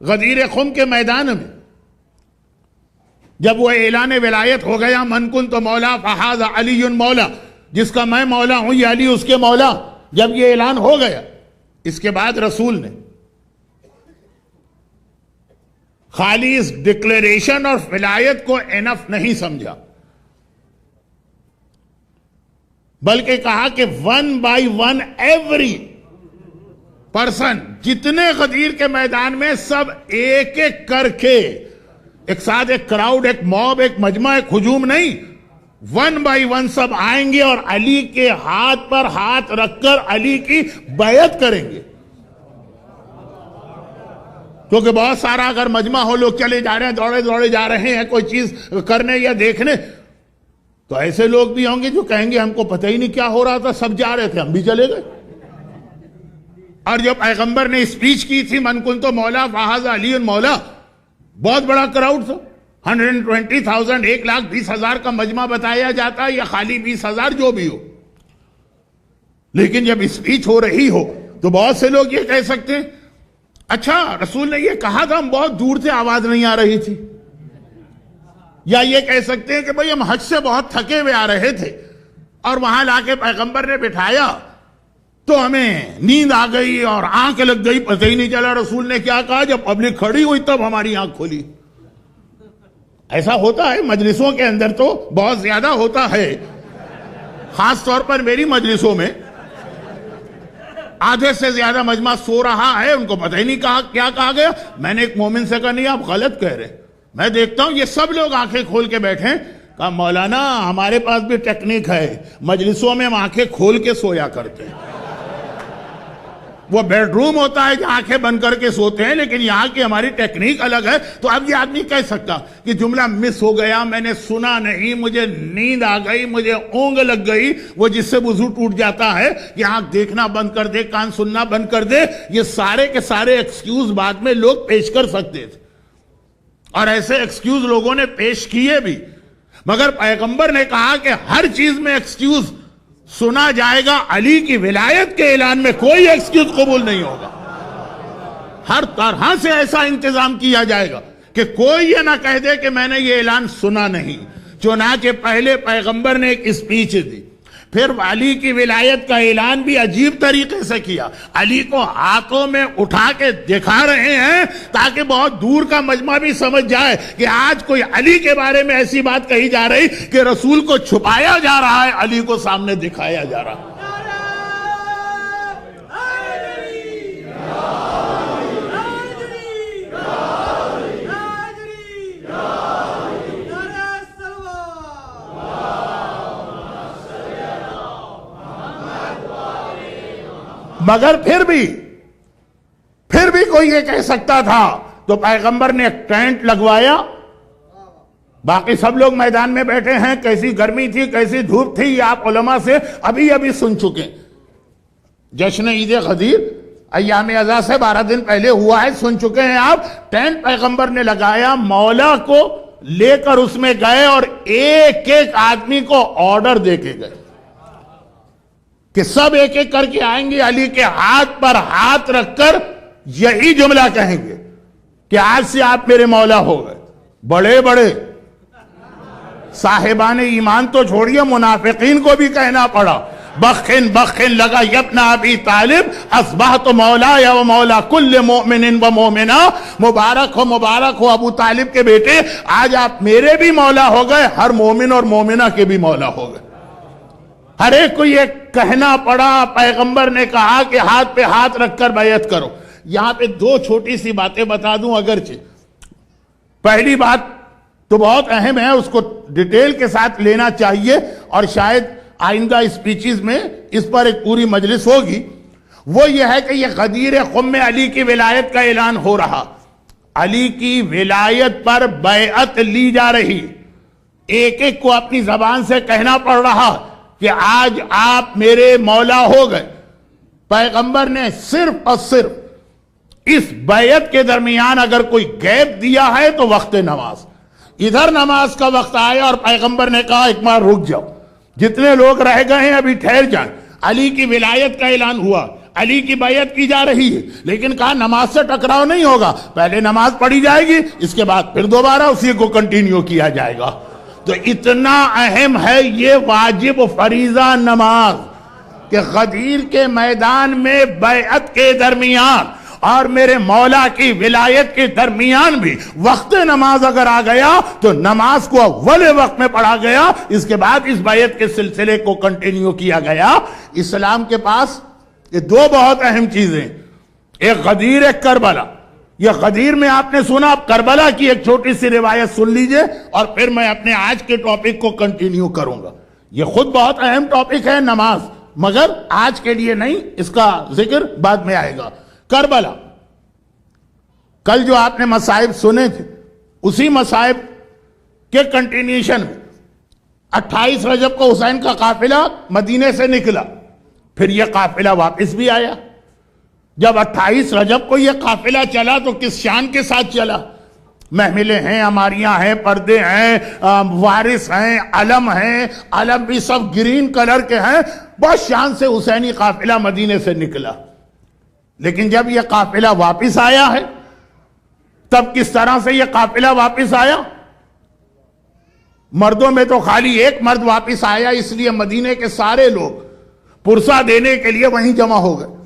غدیر خم کے میدان میں جب وہ اعلان ولایت ہو گیا، من کنت مولا فہذا علی مولا، جس کا میں مولا ہوں یہ علی اس کے مولا، جب یہ اعلان ہو گیا، اس کے بعد رسول نے خالی اس ڈکلیریشن اور ولایت کو انف نہیں سمجھا، بلکہ کہا کہ one by one every person, جتنے غدیر کے میدان میں سب ایک ایک کر کے، ایک ساتھ ایک کراؤڈ، ایک موب، ایک مجمع، ایک ہجوم نہیں، ون بائی ون سب آئیں گے اور علی کے ہاتھ پر ہاتھ رکھ کر علی کی بیعت کریں گے۔ کیونکہ بہت سارا اگر مجمع ہو، لوگ چلے جا رہے ہیں، دوڑے دوڑے جا رہے ہیں کوئی چیز کرنے یا دیکھنے، تو ایسے لوگ بھی ہوں گے جو کہیں گے ہم کو پتہ ہی نہیں کیا ہو رہا تھا، سب جا رہے تھے ہم بھی چلے گئے۔ اور جو پیغمبر نے اسپیچ کی تھی من کنت مولا فہذا علی مولا، بہت بڑا کراؤڈ تھا، 120,000 1,20,000 کا مجمع بتایا جاتا ہے، یا خالی 20,000 جو بھی ہو، لیکن جب اسپیچ ہو رہی ہو تو بہت سے لوگ یہ کہہ سکتے ہیں اچھا رسول نے یہ کہا تھا، ہم بہت دور سے آواز نہیں آ رہی تھی، یا یہ کہہ سکتے ہیں کہ بھئی ہم حج سے بہت تھکے ہوئے آ رہے تھے اور وہاں لا کے پیغمبر نے بٹھایا تو ہمیں نیند آ گئی اور آنکھ لگ گئی، پتہ ہی نہیں چلا رسول نے کیا کہا، جب پبلک کھڑی ہوئی تب ہماری آنکھ کھولی۔ ایسا ہوتا ہے مجلسوں کے اندر، تو بہت زیادہ ہوتا ہے، خاص طور پر میری مجلسوں میں آدھے سے زیادہ مجمع سو رہا ہے، ان کو پتہ ہی نہیں کیا کہا گیا۔ میں نے ایک مومن سے کہا نہیں آپ غلط کہہ رہے، میں دیکھتا ہوں یہ سب لوگ آنکھیں کھول کے بیٹھیں، کہا مولانا ہمارے پاس بھی ٹیکنیک ہے، مجلسوں میں ہم آنکھیں کھول کے سویا کرتے ہیں، وہ بیڈ روم ہوتا ہے جہاں آنکھیں بند کر کے سوتے ہیں، لیکن یہاں کی ہماری ٹیکنیک الگ ہے۔ تو اب یہ آدمی کہہ سکتا کہ جملہ مس ہو گیا، میں نے سنا نہیں، مجھے نیند آ گئی، مجھے اونگ لگ گئی، وہ جس سے وضو ٹوٹ جاتا ہے کہ آنکھ دیکھنا بند کر دے، کان سننا بند کر دے، یہ سارے کے سارے ایکسکیوز بعد میں لوگ پیش کر سکتے تھے، اور ایسے ایکسکیوز لوگوں نے پیش کیے بھی، مگر پیغمبر نے کہا کہ ہر چیز میں ایکسکیوز سنا جائے گا، علی کی ولایت کے اعلان میں کوئی ایکسکیوز قبول نہیں ہوگا، ہر طرح سے ایسا انتظام کیا جائے گا کہ کوئی یہ نہ کہہ دے کہ میں نے یہ اعلان سنا نہیں۔ چنانچہ پہلے پیغمبر نے ایک اسپیچ دی، پھر علی کی ولایت کا اعلان بھی عجیب طریقے سے کیا، علی کو ہاتھوں میں اٹھا کے دکھا رہے ہیں تاکہ بہت دور کا مجمع بھی سمجھ جائے کہ آج کوئی علی کے بارے میں ایسی بات کہی جا رہی کہ رسول کو چھپایا جا رہا ہے، علی کو سامنے دکھایا جا رہا ہے۔ مگر پھر بھی کوئی یہ کہہ سکتا تھا، تو پیغمبر نے ایک ٹینٹ لگوایا، باقی سب لوگ میدان میں بیٹھے ہیں، کیسی گرمی تھی، کیسی دھوپ تھی، یہ آپ علماء سے ابھی سن چکے۔ جشن عید غدیر ایام ازا سے 12 دن پہلے ہوا ہے، سن چکے ہیں آپ۔ ٹینٹ پیغمبر نے لگایا، مولا کو لے کر اس میں گئے اور ایک ایک آدمی کو آرڈر دے کے گئے کہ سب ایک ایک کر کے آئیں گے، علی کے ہاتھ پر ہاتھ رکھ کر یہی جملہ کہیں گے کہ آج سے آپ میرے مولا ہو گئے۔ بڑے بڑے صاحبان ایمان تو چھوڑیے، منافقین کو بھی کہنا پڑا، بخن لگا یبن ابی طالب اصبحت مولا یا مولا کل مؤمن و مومنہ، مبارک ہو ابو طالب کے بیٹے، آج آپ میرے بھی مولا ہو گئے، ہر مومن اور مومنہ کے بھی مولا ہو گئے۔ ہر ایک کو یہ کہنا پڑا، پیغمبر نے کہا کہ ہاتھ پہ ہاتھ رکھ کر بیعت کرو۔ یہاں پہ دو چھوٹی سی باتیں بتا دوں اگرچہ، پہلی بات تو بہت اہم ہے، اس کو ڈیٹیل کے ساتھ لینا چاہیے، اور شاید آئندہ اسپیچز میں اس پر ایک پوری مجلس ہوگی۔ وہ یہ ہے کہ یہ غدیر خم میں علی کی ولایت کا اعلان ہو رہا، علی کی ولایت پر بیعت لی جا رہی، ایک ایک کو اپنی زبان سے کہنا پڑ رہا کہ آج آپ میرے مولا ہو گئے۔ پیغمبر نے صرف اور صرف اس بیعت کے درمیان اگر کوئی گیپ دیا ہے تو وقت نماز، ادھر نماز کا وقت آیا اور پیغمبر نے کہا ایک بار رک جاؤ، جتنے لوگ رہ گئے ہیں ابھی ٹھہر جائیں۔ علی کی ولایت کا اعلان ہوا، علی کی بیعت کی جا رہی ہے، لیکن کہا نماز سے ٹکراؤ نہیں ہوگا، پہلے نماز پڑھی جائے گی، اس کے بعد پھر دوبارہ اسی کو کنٹینیو کیا جائے گا۔ تو اتنا اہم ہے یہ واجب و فریضہ نماز کہ غدیر کے میدان میں بیعت کے درمیان اور میرے مولا کی ولایت کے درمیان بھی وقت نماز اگر آ گیا تو نماز کو اول وقت میں پڑھا گیا، اس کے بعد اس بیعت کے سلسلے کو کنٹینیو کیا گیا۔ اسلام کے پاس یہ دو بہت اہم چیزیں، ایک غدیر ایک کربلا۔ یہ غدیر میں آپ نے سنا، اب کربلا کی ایک چھوٹی سی روایت سن لیجئے اور پھر میں اپنے آج کے ٹاپک کو کنٹینیو کروں گا۔ یہ خود بہت اہم ٹاپک ہے نماز، مگر آج کے لیے نہیں، اس کا ذکر بعد میں آئے گا۔ کربلا، کل جو آپ نے مصائب سنے تھے اسی مصائب کے کنٹینیوشن میں 28 رجب کو حسین کا قافلہ مدینے سے نکلا، پھر یہ قافلہ واپس بھی آیا۔ جب 28 رجب کو یہ قافلہ چلا تو کس شان کے ساتھ چلا؟ محملیں ہیں، اماریاں ہیں، پردے ہیں، وارث ہیں، علم ہیں، علم بھی سب گرین کلر کے ہیں، بہت شان سے حسینی قافلہ مدینے سے نکلا۔ لیکن جب یہ قافلہ واپس آیا ہے تب کس طرح سے یہ قافلہ واپس آیا؟ مردوں میں تو خالی ایک مرد واپس آیا، اس لیے مدینے کے سارے لوگ پرسہ دینے کے لیے وہیں جمع ہو گئے۔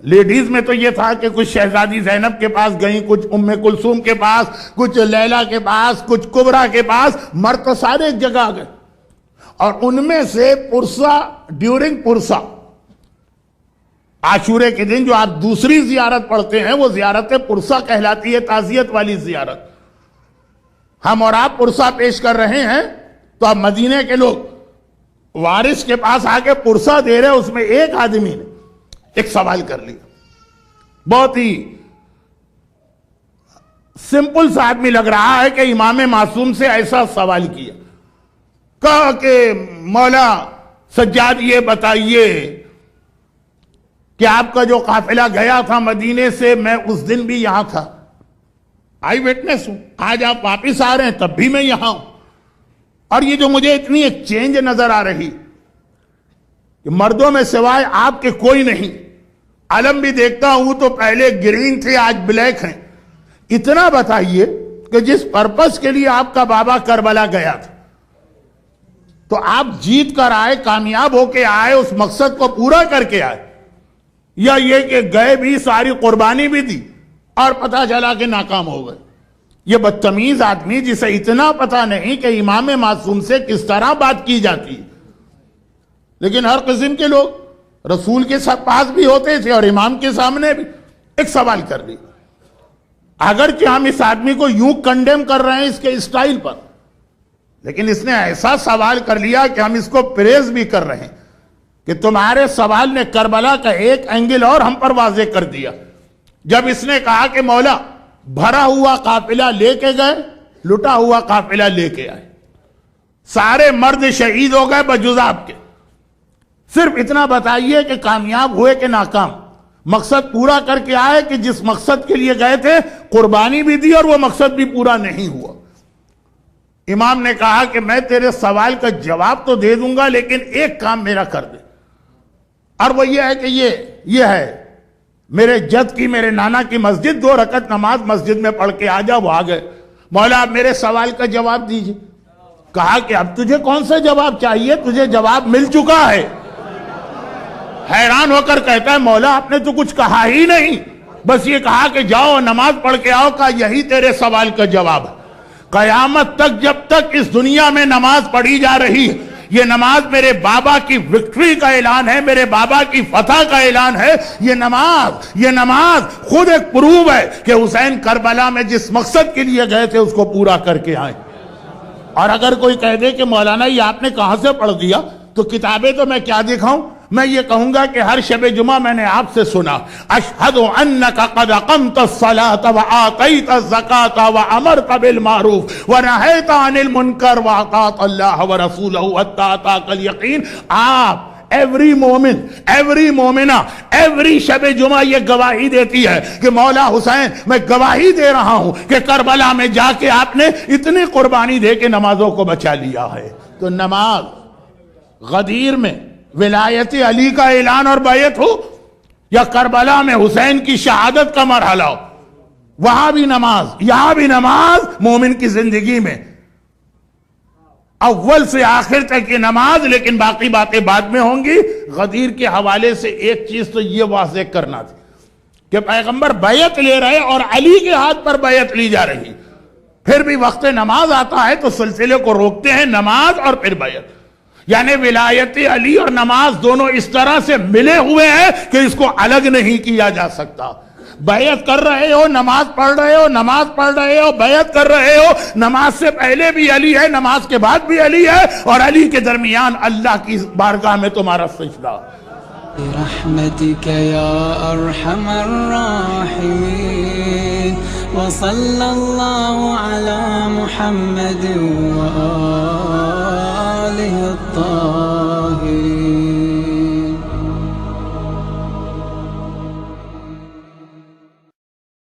لیڈیز میں تو یہ تھا کہ کچھ شہزادی زینب کے پاس گئیں، کچھ ام کلثوم کے پاس، کچھ لیلا کے پاس، کچھ کبرا کے پاس، مرد تو سارے ایک جگہ آ گئے۔ اور ان میں سے پرسہ ڈیورنگ پرسہ، عاشورے کے دن جو آپ دوسری زیارت پڑھتے ہیں وہ زیارت پرسہ کہلاتی ہے، تعزیت والی زیارت۔ ہم اور آپ پرسہ پیش کر رہے ہیں تو اب مدینے کے لوگ وارث کے پاس آ کے پرسہ دے رہے، اس میں ایک آدمی نے ایک سوال کر لیا، بہت ہی سمپل سا آدمی لگ رہا ہے کہ امام معصوم سے ایسا سوال کیا، کہا کہ مولا سجاد یہ بتائیے کہ آپ کا جو قافلہ گیا تھا مدینے سے، میں اس دن بھی یہاں تھا، آئی وٹنس ہوں، آج آپ واپس آ رہے ہیں تب بھی میں یہاں ہوں، اور یہ جو مجھے اتنی ایک چینج نظر آ رہی کہ مردوں میں سوائے آپ کے کوئی نہیں، علم بھی دیکھتا ہوں تو پہلے گرین تھے آج بلیک ہیں، اتنا بتائیے کہ جس پرپس کے لیے آپ کا بابا کربلا گیا تھا تو آپ جیت کر آئے، کامیاب ہو کے آئے، اس مقصد کو پورا کر کے آئے، یا یہ کہ گئے بھی، ساری قربانی بھی دی اور پتہ چلا کہ ناکام ہو گئے؟ یہ بدتمیز آدمی جسے اتنا پتہ نہیں کہ امام معصوم سے کس طرح بات کی جاتی ہے۔ لیکن ہر قسم کے لوگ رسول کے پاس بھی ہوتے تھے اور امام کے سامنے بھی ایک سوال کر لی، اگرچہ ہم اس آدمی کو یوں کنڈیم کر رہے ہیں اس کے اسٹائل پر، لیکن اس نے ایسا سوال کر لیا کہ ہم اس کو پریز بھی کر رہے ہیں کہ تمہارے سوال نے کربلا کا ایک اینگل اور ہم پر واضح کر دیا۔ جب اس نے کہا کہ مولا بھرا ہوا قافلہ لے کے گئے، لٹا ہوا قافلہ لے کے آئے، سارے مرد شہید ہو گئے بجز آپ کے، صرف اتنا بتائیے کہ کامیاب ہوئے کہ ناکام، مقصد پورا کر کے آئے کہ جس مقصد کے لیے گئے تھے قربانی بھی دی اور وہ مقصد بھی پورا نہیں ہوا؟ امام نے کہا کہ میں تیرے سوال کا جواب تو دے دوں گا لیکن ایک کام میرا کر دے، اور وہ یہ ہے کہ یہ ہے میرے جد کی، میرے نانا کی مسجد، 2 رکعت نماز مسجد میں پڑھ کے آ جا۔ وہ آ گئے، مولا آپ میرے سوال کا جواب دیجئے۔ کہا کہ اب تجھے کون سا جواب چاہیے، تجھے جواب مل چکا ہے۔ حیران ہو کر کہتا ہے مولا آپ نے تو کچھ کہا ہی نہیں، بس یہ کہا کہ جاؤ نماز پڑھ کے آؤ، کہا یہی تیرے سوال کا جواب ہے۔ قیامت تک جب تک اس دنیا میں نماز پڑھی جا رہی ہے، یہ نماز میرے بابا کی وکٹری کا اعلان ہے، میرے بابا کی فتح کا اعلان ہے۔ یہ نماز خود ایک پروف ہے کہ حسین کربلا میں جس مقصد کے لیے گئے تھے اس کو پورا کر کے آئے۔ اور اگر کوئی کہہ دے کہ مولانا یہ آپ نے کہاں سے پڑھ دیا، تو کتابیں تو میں کیا دکھاؤں؟ میں یہ کہوں گا کہ ہر شب جمعہ میں نے آپ سے سنا، اشہد انک قد اقمت الصلاۃ وآتیت الزکاۃ وامرت بالمعروف ونہیت عن المنکر واطعت اللہ ورسولہ حتی اتاک الیقین۔ آپ ایوری مومن، ایوری مومنہ، ایوری شب جمعہ یہ گواہی دیتی ہے کہ مولا حسین میں گواہی دے رہا ہوں کہ کربلا میں جا کے آپ نے اتنی قربانی دے کے نمازوں کو بچا لیا ہے۔ تو نماز غدیر میں ولایت علی کا اعلان اور بیعت ہو، یا کربلا میں حسین کی شہادت کا مرحلہ ہو، وہاں بھی نماز، یہاں بھی نماز مومن کی زندگی میں اول سے آخر تک یہ نماز، لیکن باقی باتیں بعد میں ہوں گی۔ غدیر کے حوالے سے ایک چیز تو یہ واضح کرنا تھی کہ پیغمبر بیعت لے رہے اور علی کے ہاتھ پر بیعت لی جا رہی، پھر بھی وقت نماز آتا ہے تو سلسلے کو روکتے ہیں، نماز اور پھر بیعت، یعنی ولایت علی اور نماز دونوں اس طرح سے ملے ہوئے ہیں کہ اس کو الگ نہیں کیا جا سکتا۔ بیعت کر رہے ہو، نماز پڑھ رہے ہو، نماز پڑھ رہے ہو، بیعت کر رہے ہو، نماز سے پہلے بھی علی ہے، نماز کے بعد بھی علی ہے، اور علی کے درمیان اللہ کی بارگاہ میں تمہارا سجدہ۔ برحمتك يا أرحم الراحمين وصلى الله على محمد وآله الطاهرين